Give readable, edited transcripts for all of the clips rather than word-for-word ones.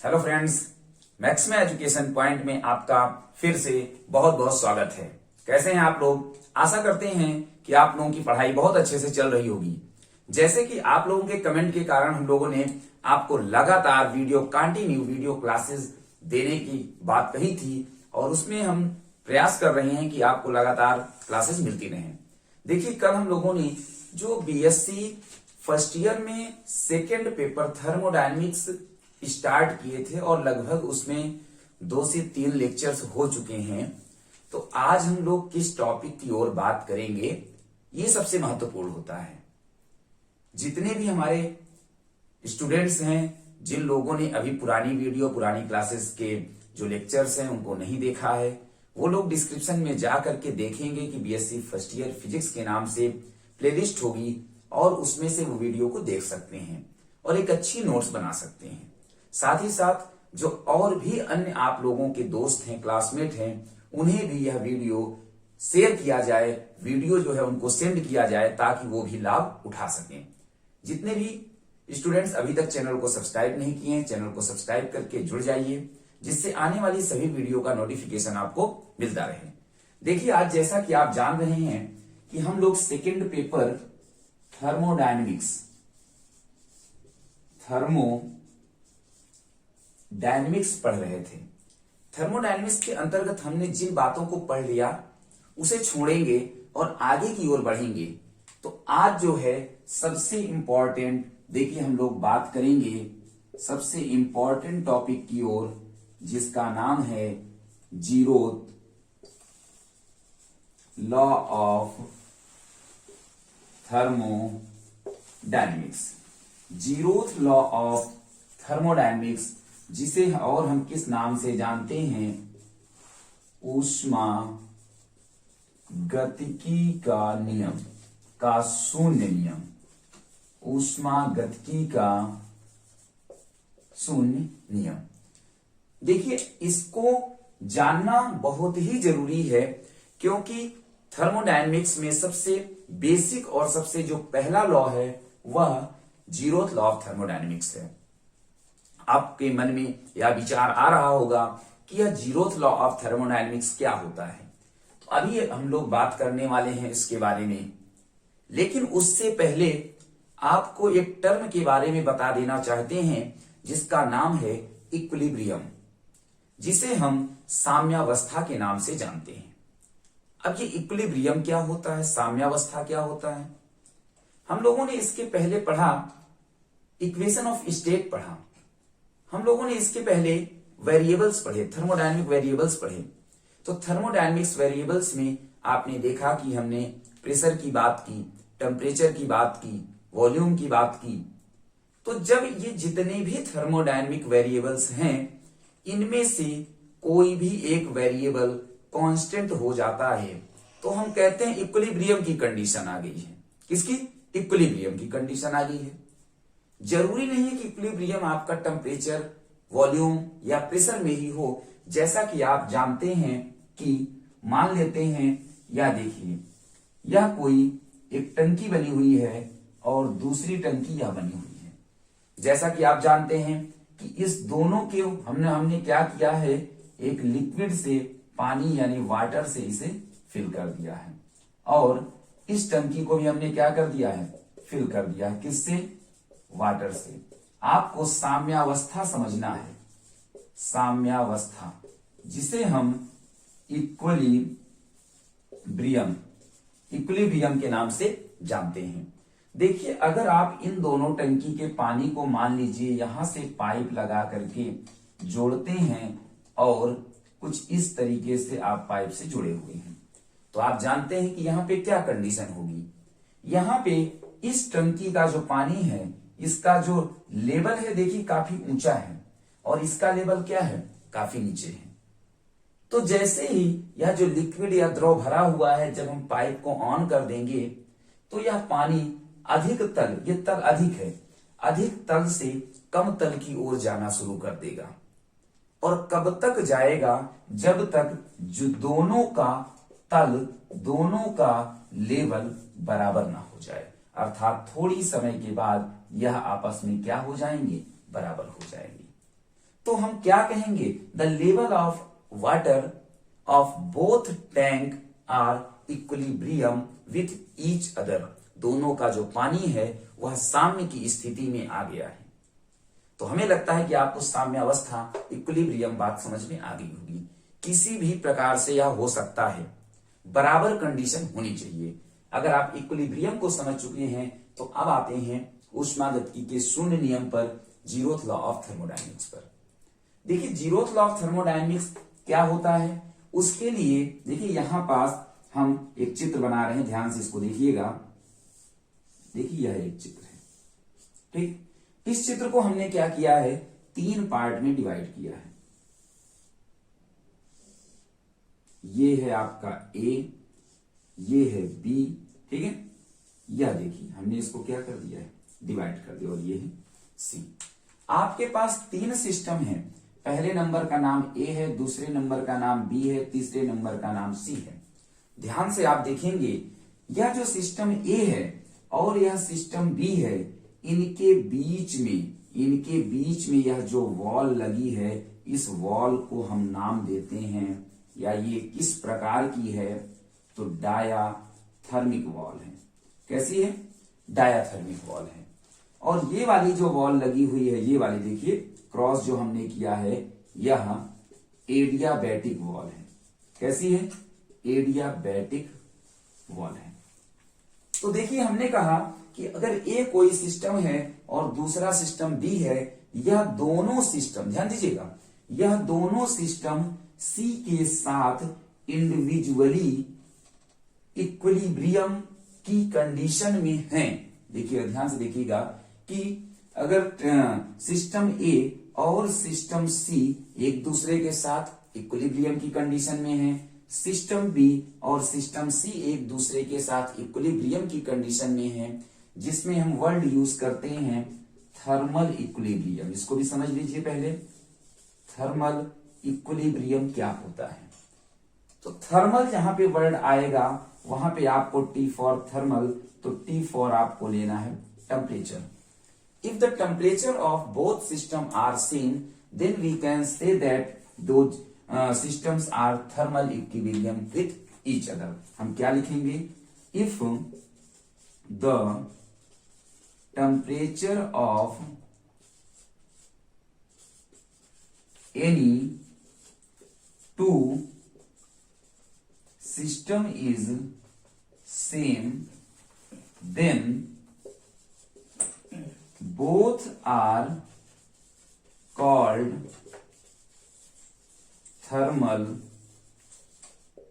Hello friends, max में education point में आपका फिर से बहुत बहुत स्वागत है। कैसे हैं आप लोग? आशा करते हैं कि आप लोगों की पढ़ाई बहुत अच्छे से चल रही होगी। जैसे कि आप लोगों के कमेंट के कारण हम लोगों ने आपको लगातार कंटिन्यू वीडियो क्लासेस देने की बात कही थी और उसमें हम प्रयास कर रहे हैं कि आपको लगातार क्लासेस मिलती रहें। देखिए, कल हम लोगों ने जो बीएससी फर्स्ट ईयर में सेकेंड पेपर थर्मोडायनेमिक्स स्टार्ट किए थे और लगभग उसमें 2 से 3 लेक्चर्स हो चुके हैं। तो आज हम लोग किस टॉपिक की ओर बात करेंगे, ये सबसे महत्वपूर्ण होता है। जितने भी हमारे स्टूडेंट्स हैं, जिन लोगों ने अभी पुरानी क्लासेस के जो लेक्चर्स हैं उनको नहीं देखा है, वो लोग डिस्क्रिप्शन में जा करके देखेंगे कि बीएससी फर्स्ट ईयर फिजिक्स के नाम से प्लेलिस्ट होगी और उसमें से वो वीडियो को देख सकते हैं और एक अच्छी नोट्स बना सकते हैं। साथ ही साथ जो और भी अन्य आप लोगों के दोस्त हैं, क्लासमेट हैं, उन्हें भी यह वीडियो शेयर किया जाए, वीडियो जो है उनको सेंड किया जाए ताकि वो भी लाभ उठा सकें। जितने भी स्टूडेंट्स अभी तक चैनल को सब्सक्राइब नहीं किए हैं, चैनल को सब्सक्राइब करके जुड़ जाइए, जिससे आने वाली सभी वीडियो का नोटिफिकेशन आपको मिलता रहे। देखिए, आज जैसा कि आप जान रहे हैं कि हम लोग सेकेंड पेपर थर्मोडायनेमिक्स पढ़ रहे थे। थर्मोडायनेमिक्स के अंतर्गत हमने जिन बातों को पढ़ लिया उसे छोड़ेंगे और आगे की ओर बढ़ेंगे। तो आज जो है सबसे इंपॉर्टेंट, देखिए हम लोग बात करेंगे सबसे इंपॉर्टेंट टॉपिक की ओर, जिसका नाम है zeroth law of thermodynamics. Zeroth law of thermodynamics, जिसे और हम किस नाम से जानते हैं, ऊष्मागतिकी का नियम का शून्य नियम। ऊष्मागतिकी का शून्य नियम। देखिए, इसको जानना बहुत ही जरूरी है क्योंकि थर्मोडायनेमिक्स में सबसे बेसिक और सबसे जो पहला लॉ है वह जीरोथ लॉ ऑफ थर्मोडायनेमिक्स है। आपके मन में यह विचार आ रहा होगा कि यह जीरोथ लॉ ऑफ थर्मोडायनेमिक्स क्या होता है। तो अभी हम लोग बात करने वाले हैं इसके बारे में, लेकिन उससे पहले आपको एक टर्म के बारे में बता देना चाहते हैं जिसका नाम है इक्विलिब्रियम, जिसे हम साम्यावस्था के नाम से जानते हैं। अब ये इक्विलिब्रियम क्या होता है, साम्यावस्था क्या होता है, हम लोगों ने इसके पहले पढ़ा, इक्वेशन ऑफ स्टेट पढ़ा। हम लोगों ने इसके पहले वेरिएबल्स पढ़े, थर्मोडायनेमिक वेरिएबल्स पढ़े। तो थर्मोडायनेमिक्स वेरिएबल्स में आपने देखा कि हमने प्रेशर की बात की, टेम्परेचर की बात की, वॉल्यूम की बात की। तो जब ये जितने भी थर्मोडायनेमिक वेरिएबल्स हैं, इनमें से कोई भी एक वेरिएबल कांस्टेंट हो जाता है तो हम कहते हैं इक्विलिब्रियम की कंडीशन आ गई है। किसकी? इक्विलिब्रियम की कंडीशन आ गई है। जरूरी नहीं है कि इक्विलिब्रियम आपका टेम्परेचर, वॉल्यूम या प्रेशर में ही हो। जैसा कि आप जानते हैं कि मान लेते हैं, या देखिए, यह कोई एक टंकी बनी हुई है और दूसरी टंकी यह बनी हुई है। जैसा कि आप जानते हैं कि इस दोनों के हमने क्या किया है, एक लिक्विड से, पानी यानी वाटर से इसे फिल कर दिया है और इस टंकी को भी हमने क्या कर दिया है, फिल कर दिया है। किससे? वाटर से। आपको साम्यावस्था समझना है, साम्यावस्था, जिसे हम इक्विलिब्रियम के नाम से जानते हैं। देखिए, अगर आप इन दोनों टंकी के पानी को मान लीजिए यहां से पाइप लगा करके जोड़ते हैं और कुछ इस तरीके से आप पाइप से जुड़े हुए हैं, तो आप जानते हैं कि यहां पे क्या कंडीशन होगी। यहां पे इस टंकी का जो पानी है, इसका जो लेवल है, देखिए काफी ऊंचा है और इसका लेवल क्या है, काफी नीचे है। तो जैसे ही यह जो लिक्विड या द्रव भरा हुआ है, जब हम पाइप को ऑन कर देंगे तो यह पानी अधिक तल, ये तल अधिक है, अधिक तल से कम तल की ओर जाना शुरू कर देगा। और कब तक जाएगा? जब तक जो दोनों का तल, दोनों का लेवल बराबर ना हो जाए, अर्थात थोड़ी समय के बाद यह आपस में क्या हो जाएंगे, बराबर हो जाएंगे। तो हम क्या कहेंगे, the level of water of both tank are equilibrium with each other. दोनों का जो पानी है वह साम्य की स्थिति में आ गया है। तो हमें लगता है कि आपको साम्य अवस्था, इक्विलिब्रियम बात समझ में आ गई होगी। किसी भी प्रकार से यह हो सकता है, बराबर कंडीशन होनी चाहिए। अगर आप इक्विलिब्रियम को समझ चुके हैं तो अब आते हैं ऊष्मागतिकी के शून्य नियम पर, जीरोथ लॉ ऑफ थर्मोडायनेमिक्स पर। देखिए जीरोथ लॉ ऑफ थर्मोडायनेमिक्स क्या होता है, उसके लिए देखिए यहां पास हम एक चित्र बना रहे हैं, ध्यान से इसको देखिएगा। देखिए यह एक चित्र है, ठीक। इस चित्र को हमने क्या किया है, 3 पार्ट में डिवाइड किया है। ये है आपका ए, ये है बी, ठीक है। यह देखिए हमने इसको क्या कर दिया है, डिवाइड कर दिया, और ये है सी। आपके पास 3 सिस्टम है, पहले नंबर का नाम ए है, दूसरे नंबर का नाम बी है, तीसरे नंबर का नाम सी है। ध्यान से आप देखेंगे, यह जो सिस्टम ए है और यह सिस्टम बी है, इनके बीच में यह जो वॉल लगी है, इस वॉल को हम नाम देते हैं, या ये किस प्रकार की है, तो डायाथर्मिक वॉल है। कैसी है, डायाथर्मिक वॉल है। और ये वाली जो वॉल लगी हुई है, ये वाली देखिए क्रॉस जो हमने किया है, यह एडियाबैटिक वॉल है। कैसी है, एडियाबैटिक वॉल है। तो देखिए हमने कहा कि अगर ए कोई सिस्टम है और दूसरा सिस्टम बी है, यह दोनों सिस्टम, ध्यान दीजिएगा, यह दोनों सिस्टम सी के साथ इंडिविजुअली इक्विलिब्रियम की कंडीशन में हैं। देखिए ध्यान से देखिएगा कि अगर सिस्टम ए और सिस्टम सी एक दूसरे के साथ इक्विलिब्रियम की कंडीशन में है, सिस्टम बी और सिस्टम सी एक दूसरे के साथ इक्विलिब्रियम की कंडीशन में है, जिसमें हम वर्ड यूज करते हैं थर्मल इक्विलिब्रियम। इसको भी समझ लीजिए पहले, थर्मल इक्विलिब्रियम क्या होता है। तो थर्मल जहां पे वर्ड आएगा वहां पे आपको टी फॉर थर्मल, तो टी फॉर आपको लेना है temperature. If the temperature of both system are same, then we can say that those systems are thermal equilibrium with each other। हम क्या लिखेंगे, if the temperature of any two system is same, then both are called thermal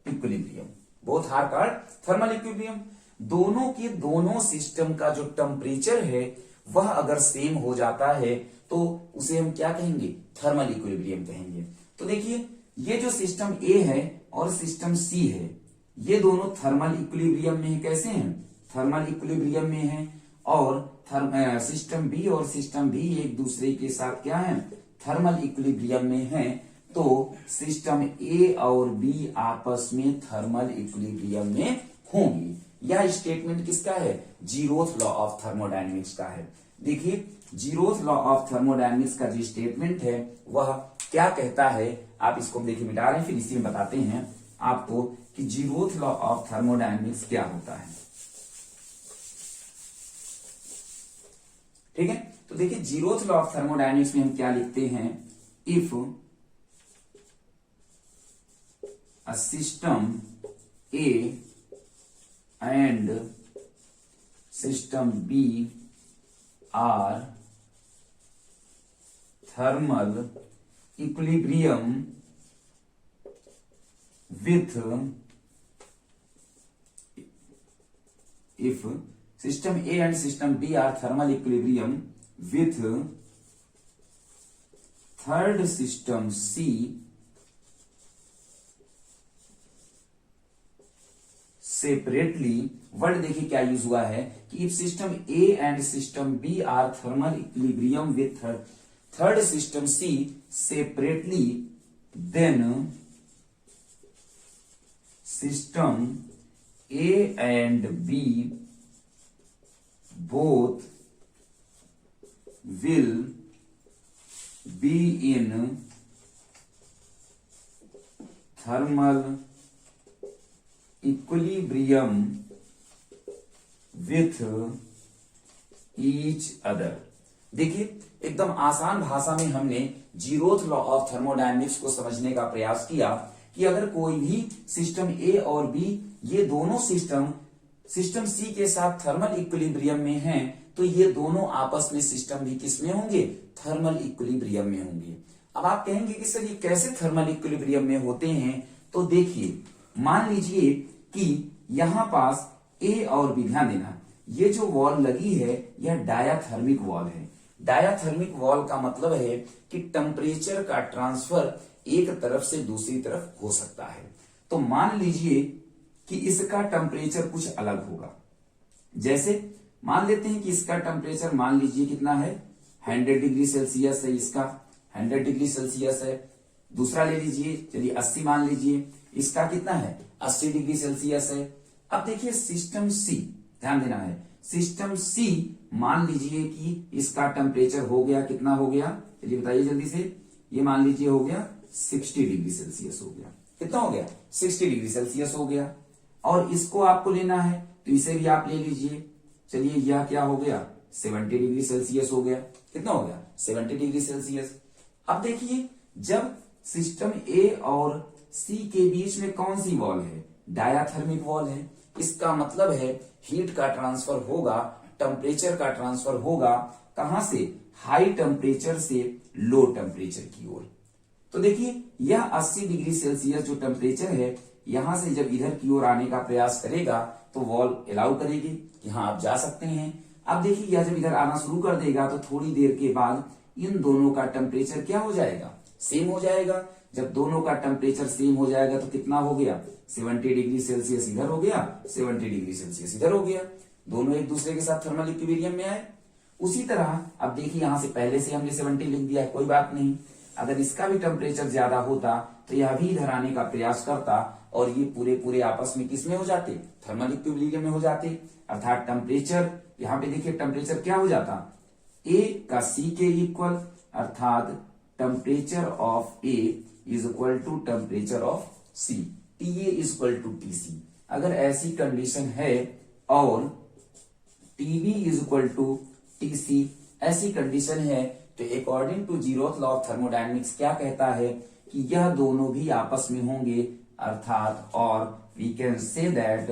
equilibrium. Both are called thermal equilibrium. दोनों की दोनों system का जो temperature है वह अगर सेम हो जाता है तो उसे हम क्या कहेंगे, थर्मल इक्विलिब्रियम कहेंगे। तो देखिए ये जो सिस्टम ए है और सिस्टम सी है, ये दोनों थर्मल इक्विलिब्रियम में है। कैसे हैं, थर्मल इक्विलिब्रियम में है। और सिस्टम बी और सिस्टम बी एक दूसरे के साथ क्या है, थर्मल इक्विलिब्रियम में है। तो सिस्टम ए और बी आपस में थर्मल इक्विलिब्रियम में होंगी। यह स्टेटमेंट किसका है, जीरोथ लॉ ऑफ थर्मोडायनेमिक्स का है। देखिए जीरोथ लॉ ऑफ थर्मोडायनेमिक्स का जो स्टेटमेंट है वह क्या कहता है, आप इसको देखिए मिटा रहे हैं, फिर इसी में बताते हैं आपको कि जीरोथ लॉ ऑफ थर्मोडायनेमिक्स क्या होता है। ठीक है, तो देखिए जीरोथ लॉ ऑफ थर्मोडायनेमिक्स में हम क्या लिखते हैं, if a system A and system B are thermal equilibrium with, if system A and system B are thermal equilibrium with third system C separately, word देखिए क्या यूज हुआ है कि if system A and system B are thermal equilibrium with third system C separately, then system A and B both will be in thermal equilibrium with each other. देखिए एकदम आसान भाषा में हमने जीरोथ लॉ ऑफ थर्मोडायनेमिक्स को समझने का प्रयास किया कि अगर कोई भी सिस्टम ए और बी, ये दोनों सिस्टम सी के साथ थर्मल इक्विलिब्रियम में हैं, तो ये दोनों आपस में सिस्टम भी किस में होंगे, थर्मल इक्विलिब्रियम में होंगे। अब आप कहेंगे कि सर ये कैसे थर्मल इक्विलिब्रियम में होते हैं, तो देखिए मान लीजिए कि यहां पास ए और बी, ध्यान देना ये जो वॉल लगी है यह डायाथर्मिक वॉल है। डायाथर्मिक वॉल का मतलब है कि टेम्परेचर का ट्रांसफर एक तरफ से दूसरी तरफ हो सकता है। तो मान लीजिए कि इसका टेम्परेचर कुछ अलग होगा। जैसे मान लेते हैं कि इसका टेम्परेचर मान लीजिए कितना है, 100 डिग्री सेल्सियस है, इसका 100 डिग्री सेल्सियस है। दूसरा ले लीजिए, चलिए 80 मान लीजिए, इसका कितना है, 80 डिग्री सेल्सियस है। अब देखिए सिस्टम सी, ध्यान देना है, सिस्टम सी मान लीजिए कि इसका टेम्परेचर हो गया, कितना हो गया, चलिए बताइए जल्दी से, ये मान लीजिए हो गया 60 डिग्री सेल्सियस हो गया। कितना हो गया, 60 डिग्री सेल्सियस हो गया। और इसको आपको लेना है तो इसे भी आप ले लीजिए, चलिए यह क्या हो गया, 70 डिग्री सेल्सियस हो गया। कितना हो गया, 70 डिग्री सेल्सियस। अब देखिए जब सिस्टम ए और सी के बीच में कौन सी वॉल है, डायाथर्मिक वॉल है, इसका मतलब है हीट का ट्रांसफर होगा, टेम्परेचर का ट्रांसफर होगा, कहां से, हाई टेम्परेचर से लो टेम्परेचर की ओर। तो देखिए यह 80 डिग्री सेल्सियस जो टेम्परेचर है, यहां से जब इधर की ओर आने का प्रयास करेगा तो वॉल अलाउ करेगी कि हाँ आप जा सकते हैं। अब देखिए यह जब इधर आना शुरू कर देगा तो थोड़ी देर के बाद इन दोनों का टेम्परेचर क्या हो जाएगा, सेम हो जाएगा। जब दोनों का टेम्परेचर सेम हो जाएगा तो कितना हो गया, 70 डिग्री सेल्सियस इधर हो गया, 70 डिग्री सेल्सियस इधर हो गया, दोनों एक दूसरे के साथ थर्मल इक्विलिब्रियम में आए। उसी तरह अब देखिए यहां से पहले से हमने 70 लिख दिया है, कोई बात नहीं, अगर इसका भी टेम्परेचर ज्यादा होता तो यह भी इधर आने का प्रयास करता और ये पूरे आपस में किस में हो जाते, थर्मल इक्विलिब्रियम में हो जाते। अर्थात टेम्परेचर, यहाँ पे देखिए टेम्परेचर क्या हो जाता, ए का सी के इक्वल, अर्थात temperature of A is equal to temperature of C, T A is equal to T C. अगर ऐसी कंडीशन है और T B is equal to T C, ऐसी कंडीशन है, तो according to zeroth law of thermodynamics क्या कहता है कि यह दोनों भी आपस में होंगे, अर्थात और we can say that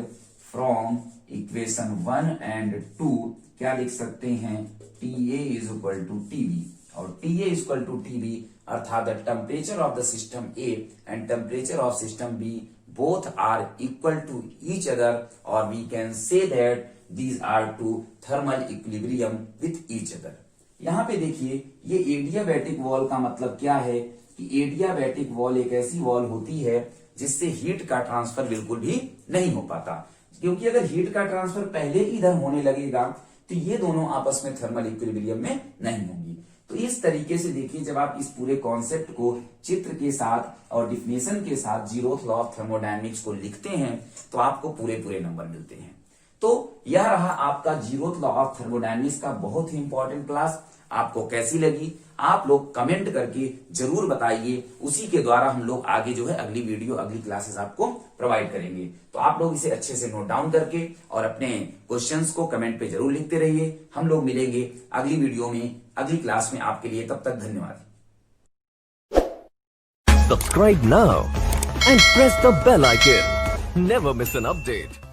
from equation 1 and 2 क्या लिख सकते हैं, T A is equal to TB, और T A is equal to TB अर्थात the temperature of the system A and temperature of system B both are equal to each other, or we can say that these are two thermal equilibrium with each other। यहाँ पे देखिए ये adiabatic wall का मतलब क्या है कि adiabatic wall एक ऐसी वॉल होती है जिससे हीट का ट्रांसफर बिल्कुल भी नहीं हो पाता, क्योंकि अगर हीट का ट्रांसफर पहले ही इधर होने लगेगा तो ये दोनों आपस में थर्मल इक्विलिब्रियम में नहीं होंगी। तो इस तरीके से देखिए जब आप इस पूरे कॉन्सेप्ट को चित्र के साथ और डिफिनेशन के साथ जीरोथ लॉ ऑफ थर्मोडायनेमिक्स को लिखते हैं तो आपको पूरे नंबर मिलते हैं। तो यह रहा आपका जीरोथ लॉ ऑफ थर्मोडायनेमिक्स का बहुत ही इंपॉर्टेंट क्लास। आपको कैसी लगी आप लोग कमेंट करके जरूर बताइए, उसी के द्वारा हम लोग आगे जो है अगली वीडियो अगली क्लासेस आपको प्रोवाइड करेंगे। तो आप लोग इसे अच्छे से नोट डाउन करके और अपने क्वेश्चंस को कमेंट पे जरूर लिखते रहिए। हम लोग मिलेंगे अगली वीडियो में अगली क्लास में, आपके लिए तब तक धन्यवाद। Subscribe now and press the bell icon. Never miss an update.